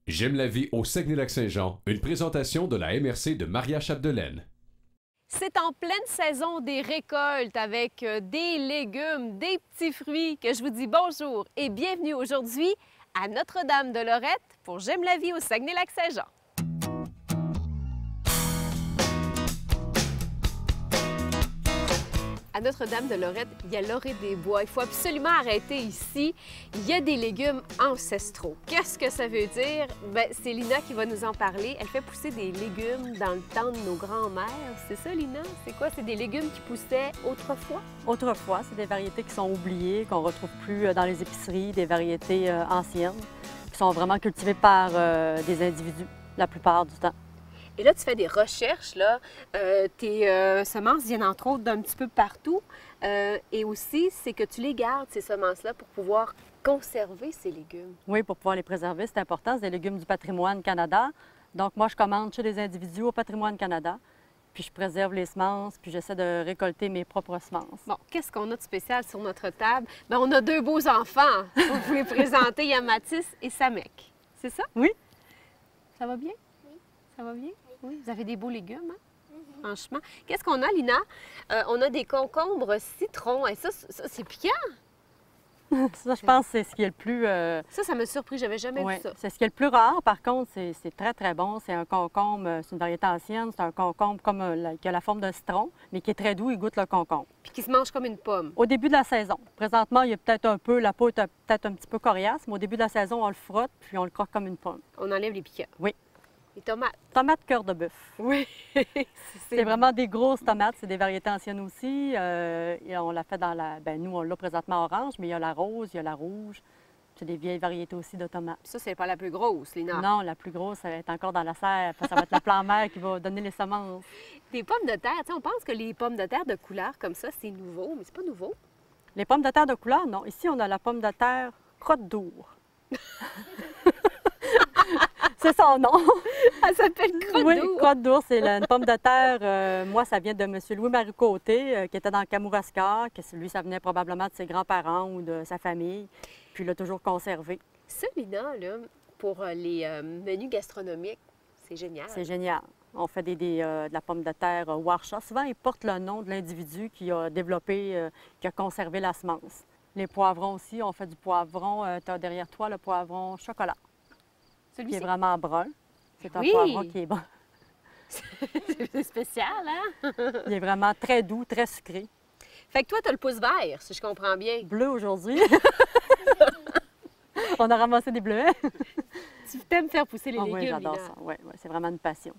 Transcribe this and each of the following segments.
J'aime la vie au Saguenay-Lac-Saint-Jean, une présentation de la MRC de Maria-Chapdelaine. C'est en pleine saison des récoltes avec des légumes, des petits fruits que je vous dis bonjour et bienvenue aujourd'hui à Notre-Dame-de-Lorette pour J'aime la vie au Saguenay-Lac-Saint-Jean. À Notre-Dame-de-Lorette, il y a l'orée des bois. Il faut absolument arrêter ici. Il y a des légumes ancestraux. Qu'est-ce que ça veut dire? Bien, c'est Lina qui va nous en parler. Elle fait pousser des légumes dans le temps de nos grands-mères. C'est ça, Lina? C'est quoi? C'est des légumes qui poussaient autrefois? Autrefois, c'est des variétés qui sont oubliées, qu'on ne retrouve plus dans les épiceries, des variétés anciennes, qui sont vraiment cultivées par des individus la plupart du temps. Et là, tu fais des recherches, là. Tes semences viennent entre autres d'un petit peu partout. Et aussi, c'est que tu les gardes, ces semences-là, pour pouvoir conserver ces légumes. Oui, pour pouvoir les préserver, c'est important. C'est des légumes du Patrimoine Canada. Donc, moi, je commande chez des individus au Patrimoine Canada. Puis, je préserve les semences, puis j'essaie de récolter mes propres semences. Bon, qu'est-ce qu'on a de spécial sur notre table? Bien, on a deux beaux enfants. Pour vous les présenter, il y a Mathis et Samek. C'est ça? Oui. Ça va bien? Oui. Ça va bien? Oui, vous avez des beaux légumes, hein? Franchement. Qu'est-ce qu'on a, Lina? On a des concombres citron. Et ça c'est piquant. Ça, je pense, c'est ce qui est le plus... Ça m'a surpris. J'avais jamais vu ça. C'est ce qui est le plus rare. Par contre, c'est très, très bon. C'est un concombre, c'est une variété ancienne. C'est un concombre comme qui a la forme d'un citron, mais qui est très doux. Il goûte le concombre. Puis qui se mange comme une pomme. Au début de la saison. Présentement, il y a peut-être un peu, la peau est peut-être un petit peu coriace, mais au début de la saison, on le frotte, puis on le croque comme une pomme. On enlève les piquants. Oui. Les tomates. Tomates cœur de bœuf. Oui. C'est vraiment des grosses tomates. C'est des variétés anciennes aussi. Et on l'a fait dans la... Bien, nous, on l'a présentement orange, mais il y a la rose, il y a la rouge. C'est des vieilles variétés aussi de tomates. Ça, c'est pas la plus grosse, Lina. Non, la plus grosse, ça va être encore dans la serre. Ça va être la plan-mère qui va donner les semences. Des pommes de terre, tu sais, on pense que les pommes de terre de couleur comme ça, c'est nouveau, mais c'est pas nouveau. Les pommes de terre de couleur, non. Ici, on a la pomme de terre crotte d'our. C'est son nom. Elle s'appelle crotte d'our. Oui, crotte d'our, c'est une pomme de terre. Moi, ça vient de M. Louis-Marie Côté, qui était dans le Kamouraska, que lui, ça venait probablement de ses grands-parents ou de sa famille, puis il l'a toujours conservé. Ça, Lina, là, pour les menus gastronomiques, c'est génial. C'est génial. On fait de la pomme de terre Warsha. Souvent, ils portent le nom de l'individu qui a développé, qui a conservé la semence. Les poivrons aussi, on fait du poivron. Tu as derrière toi le poivron chocolat. Celui-ci est vraiment brun. C'est un poivron qui est bon. C'est spécial, hein? Il est vraiment très doux, très sucré. Fait que toi, tu as le pouce vert, si je comprends bien. Bleu aujourd'hui. On a ramassé des bleuets. Tu t'aimes faire pousser les légumes, Oui, j'adore Lina. ça. Oui, c'est vraiment une passion.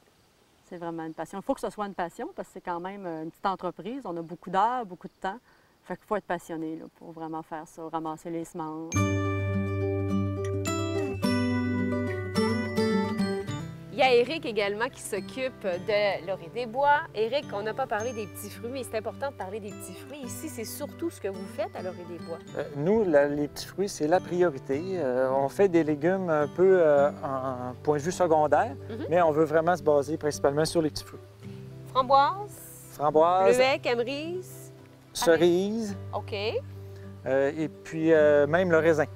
C'est vraiment une passion. Il faut que ce soit une passion parce que c'est quand même une petite entreprise. On a beaucoup d'heures, beaucoup de temps. Fait qu'il faut être passionné là, pour vraiment faire ça, ramasser les semences. Il y a Éric également qui s'occupe de l'orée des bois. Éric, on n'a pas parlé des petits fruits, mais c'est important de parler des petits fruits. Ici, c'est surtout ce que vous faites à l'orée des bois. Nous, les petits fruits, c'est la priorité. On fait des légumes un peu en point de vue secondaire, mais on veut vraiment se baser principalement sur les petits fruits. Framboise, Framboise, bleuet, camerise, cerises, OK. et puis même le raisin.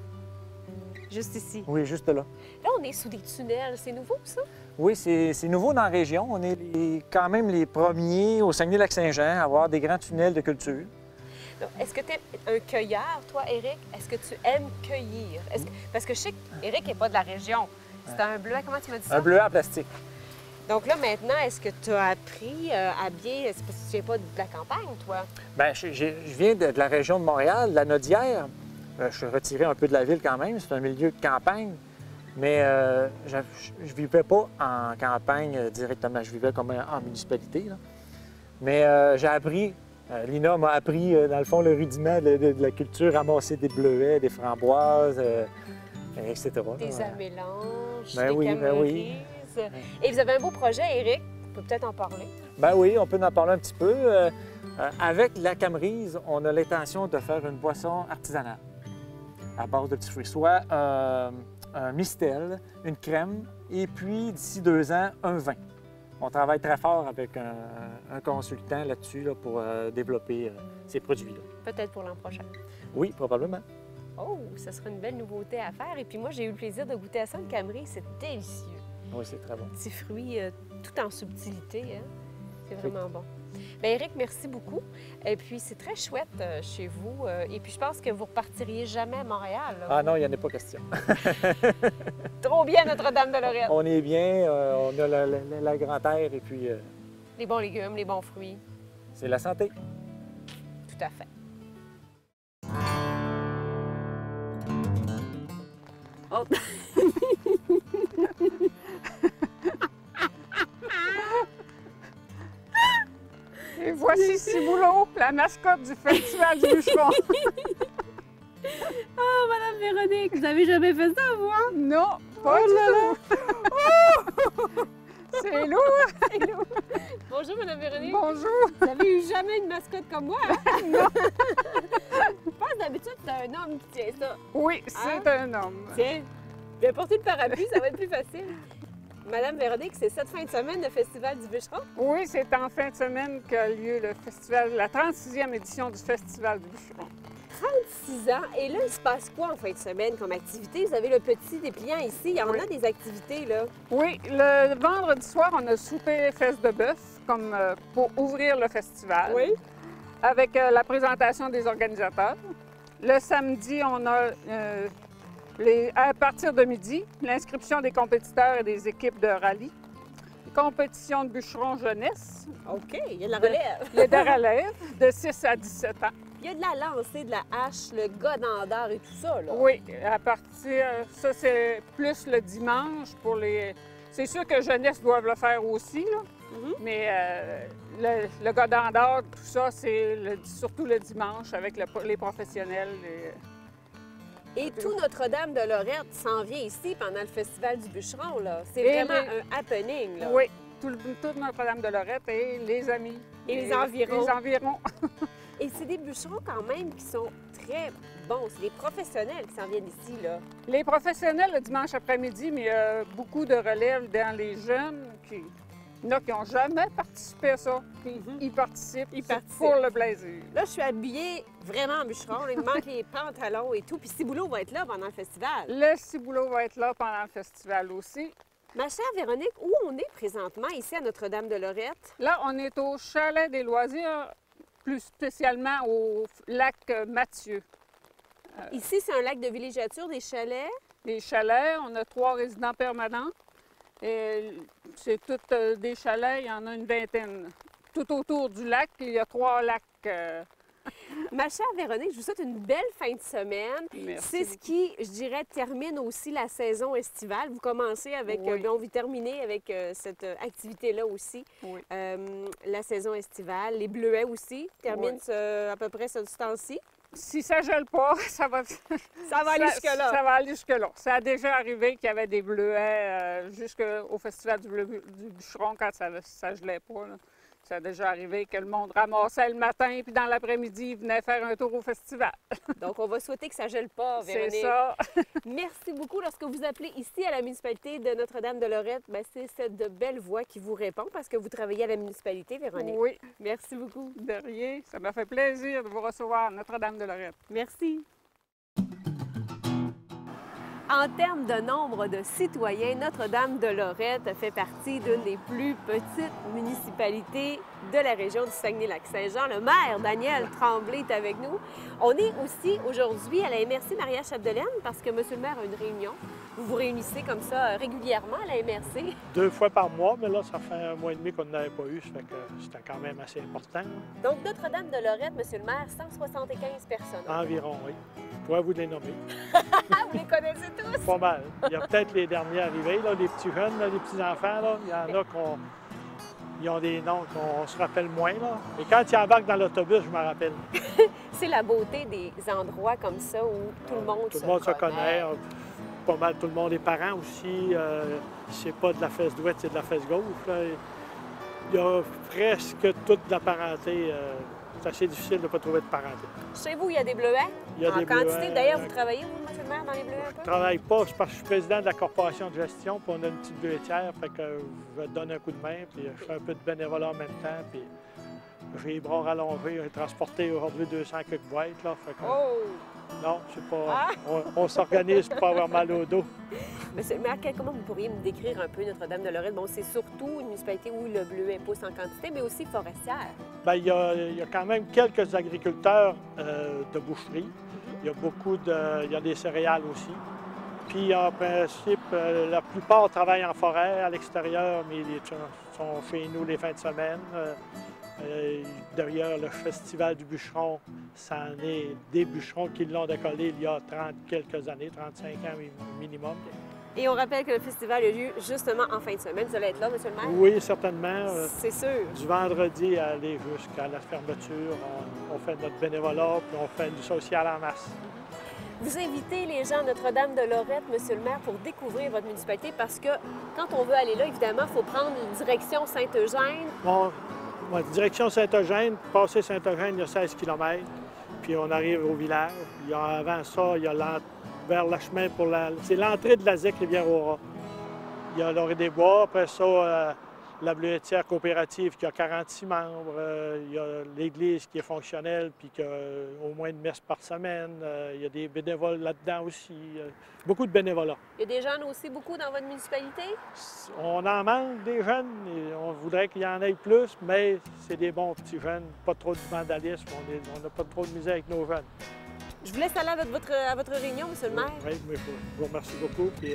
Juste ici. Oui, juste là. Là, on est sous des tunnels. C'est nouveau, ça? Oui, c'est nouveau dans la région. On est quand même les premiers au Saguenay-Lac-Saint-Jean à avoir des grands tunnels de culture. Est-ce que tu es un cueilleur, toi, Éric? Est-ce que tu aimes cueillir? Parce que je sais qu'Éric n'est pas de la région. C'est un bleuet, comment tu m'as dit ça? Un bleuet en plastique. Donc là, maintenant, est-ce que tu as appris à bien... C'est parce que tu viens pas de la campagne, toi? Bien, je viens de la région de Montréal, de la Nodière. Je suis retiré un peu de la ville quand même. C'est un milieu de campagne. Mais je ne vivais pas en campagne directement. Je vivais comme en municipalité, là. Mais j'ai appris... Lina m'a appris, dans le fond, le rudiment de la culture, ramasser des bleuets, des framboises, etc. Des amélanges, Ben des oui, ben oui. camerises. Et vous avez un beau projet, Éric. On peut peut-être en parler. Ben oui, on peut en parler un petit peu. Avec la camerise, on a l'intention de faire une boisson artisanale à base de petits fruits, soit un mistel, une crème, et puis d'ici 2 ans, un vin. On travaille très fort avec un consultant là-dessus là, pour développer ces produits-là. Peut-être pour l'an prochain. Oui, probablement. Oh, ça sera une belle nouveauté à faire. Et puis moi, j'ai eu le plaisir de goûter à ça, le Camry. C'est délicieux. Oui, c'est très bon. Petits fruits tout en subtilité. Hein? C'est vraiment bon. Bien, Éric, merci beaucoup. Et puis, c'est très chouette chez vous. Et puis, je pense que vous repartiriez jamais à Montréal. Là. Ah non, il n'y en a pas question. Trop bien, Notre-Dame-de-Lorette. On est bien, on a la grande air et puis Les bons légumes, les bons fruits. c'est la santé. Tout à fait. Oh. Et voici Ciboulot, la mascotte du Festival du Bûcheron. Oh, Madame Véronique, vous avez jamais fait ça, vous, hein? Non, pas du tout. Oh! C'est lourd. Bonjour, Madame Véronique. Bonjour. Vous avez eu jamais une mascotte comme moi, hein? Non. Je pense d'habitude, c'est un homme qui tient ça. Oui, c'est un homme. Tiens, je vais porter le parapluie, ça va être plus facile. Madame Véronique, c'est cette fin de semaine le Festival du Bûcheron? Oui, c'est en fin de semaine qu'a lieu le festival, la 36e édition du Festival du Bûcheron. 36 ans. Et là, il se passe quoi en fin de semaine comme activité? Vous avez le petit dépliant ici. Il y en a des activités, là. Oui, le vendredi soir, on a souper fesses de bœuf comme pour ouvrir le festival. Oui. Avec la présentation des organisateurs. Le samedi, on a, à partir de midi, l'inscription des compétiteurs et des équipes de rallye. Compétition de bûcheron jeunesse. OK, il y a de la relève. Il y a de relève de 6 à 17 ans. Il y a de la lancée, de la hache, le godendard et tout ça, là. Oui, à partir, ça c'est plus le dimanche pour les... C'est sûr que jeunesse doivent le faire aussi, là. Mais le godendard, tout ça, c'est surtout le dimanche avec les professionnels. Et tout Notre-Dame-de-Lorette s'en vient ici pendant le Festival du Bûcheron, là. C'est Et vraiment un happening, là. Oui, toute Notre-Dame-de-Lorette et les amis. Et les environs. Les environs. Et c'est des bûcherons quand même qui sont très bons. C'est des professionnels qui s'en viennent ici, là. Les professionnels le dimanche après-midi, mais il y a beaucoup de relève dans les jeunes qui... Il y en a qui n'ont jamais participé à ça. Puis ils participent, pour le plaisir. Là, je suis habillée vraiment en bûcheron. Il me manque les pantalons et tout. Puis Ciboulot va être là pendant le festival. Le Ciboulot va être là pendant le festival aussi. Ma chère Véronique, où on est présentement ici à Notre-Dame-de-Lorette? Là, on est au Chalet des Loisirs, plus spécialement au lac Mathieu. Ici, c'est un lac de villégiature, des chalets. Des chalets, on a 3 résidents permanents. Et c'est tous des chalets, il y en a une vingtaine. Tout autour du lac, il y a 3 lacs. Ma chère Véronique, je vous souhaite une belle fin de semaine. Merci. C'est ce qui, je dirais, termine aussi la saison estivale. Vous commencez avec, Oui. vous terminez avec cette activité-là aussi. Oui. La saison estivale. Les bleuets aussi terminent à peu près ce temps-ci. Si ça gèle pas, ça va... Ça va aller jusque-là. Ça va aller jusque-là. Ça a déjà arrivé qu'il y avait des bleuets jusqu'au Festival du Bûcheron quand ça gelait pas, là. Ça a déjà arrivé que le monde ramassait le matin, puis dans l'après-midi, il venait faire un tour au festival. Donc, on va souhaiter que ça gèle pas, Véronique. C'est ça. Merci beaucoup. Lorsque vous appelez ici à la municipalité de Notre-Dame-de-Lorette, c'est cette belle voix qui vous répond parce que vous travaillez à la municipalité, Véronique. Oui. Merci beaucoup. De rien. Ça m'a fait plaisir de vous recevoir à Notre-Dame-de-Lorette. Merci. En termes de nombre de citoyens, Notre-Dame-de-Lorette fait partie d'une des plus petites municipalités de la région du Saguenay-Lac-Saint-Jean. Le maire, Daniel Tremblay, est avec nous. On est aussi aujourd'hui à la MRC Maria-Chapdelaine parce que monsieur le maire a une réunion. Vous vous réunissez comme ça régulièrement à la MRC? 2 fois par mois, mais là, ça fait 1 mois et demi qu'on n'avait pas eu, ça fait que c'était quand même assez important. Donc, Notre-Dame-de-Lorette, monsieur le maire, 175 personnes. Environ, oui. Je pourrais vous les nommer. Ah, vous les connaissez tous? Pas mal. Il y a peut-être les derniers arrivés, là, les petits jeunes, là, les petits-enfants. Là. Il y en a qui ont des noms qu'on se rappelle moins. Là. Et quand ils embarquent dans l'autobus, je me rappelle. C'est la beauté des endroits comme ça où tout le monde se connaît. Pas mal tout le monde, les parents aussi. C'est pas de la fesse droite, c'est de la fesse gauche. Là. Il y a presque toute la parenté. C'est assez difficile de ne pas trouver de parenté. Chez vous, il y a des bleuets? Il y a en des quantité. bleuets. D'ailleurs, vous travaillez, vous, monsieur le maire, dans les bleuets un peu? Je travaille pas, c'est parce que je suis président de la corporation de gestion, puis on a une petite bleuetière, fait que je donne un coup de main, puis je fais un peu de bénévolat en même temps, puis j'ai les bras rallongés, j'ai transporté aujourd'hui 200 quelques boîtes, là, fait que... Oh! Non, c'est pas. On s'organise pour pas avoir mal au dos. Monsieur le maire, comment vous pourriez me décrire un peu Notre-Dame-de-Lorette? Bon, c'est surtout une municipalité où le bleuet pousse en quantité, mais aussi forestière. Bien, il y a quand même quelques agriculteurs de boucherie. Il y a beaucoup de. Il y a des céréales aussi. Puis, en principe, la plupart travaillent en forêt, à l'extérieur, mais ils sont chez nous les fins de semaine. Derrière le Festival du bûcheron, ça en est des bûcherons qui l'ont décollé il y a 30 quelques années, 35 ans minimum. Et on rappelle que le festival a lieu justement en fin de semaine. Vous allez être là, monsieur le maire? Oui, certainement. C'est sûr. Du vendredi à aller jusqu'à la fermeture, on fait notre bénévolat, puis on fait du social en masse. Vous invitez les gens à Notre-Dame-de-Lorette, monsieur le maire, pour découvrir votre municipalité, parce que quand on veut aller là, évidemment, il faut prendre une direction Saint-Eugène. Bon, direction Saint-Eugène, passer Saint-Eugène, il y a 16 km, puis on arrive au village. Avant ça, il y a vers le chemin pour c'est l'entrée de la ZEC Rivière-au-Rat. Il y a l'Orée des Bois, après ça, la bleuetière coopérative qui a 46 membres. Il y a l'église qui est fonctionnelle, puis qui a au moins une messe par semaine. Il y a des bénévoles là-dedans aussi. Beaucoup de bénévolat. Il y a des jeunes aussi, beaucoup dans votre municipalité? On en manque des jeunes. Et on voudrait qu'il y en ait plus, mais c'est des bons petits jeunes. Pas trop de vandalisme. On n'a pas trop de misère avec nos jeunes. Je vous laisse aller à votre réunion, monsieur le maire. Oui, mais je vous remercie beaucoup. Puis,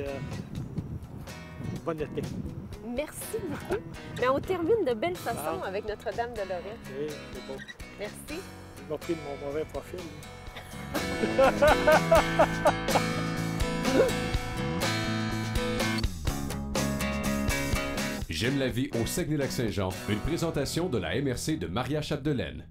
bonne été. Merci beaucoup. Mais on termine de belle façon avec Notre-Dame-de-Lorette. Oui, c'est beau. Merci. Il m'a pris de mon mauvais profil. J'aime la vie au Saguenay-Lac-Saint-Jean, une présentation de la MRC de Maria Chapdelaine.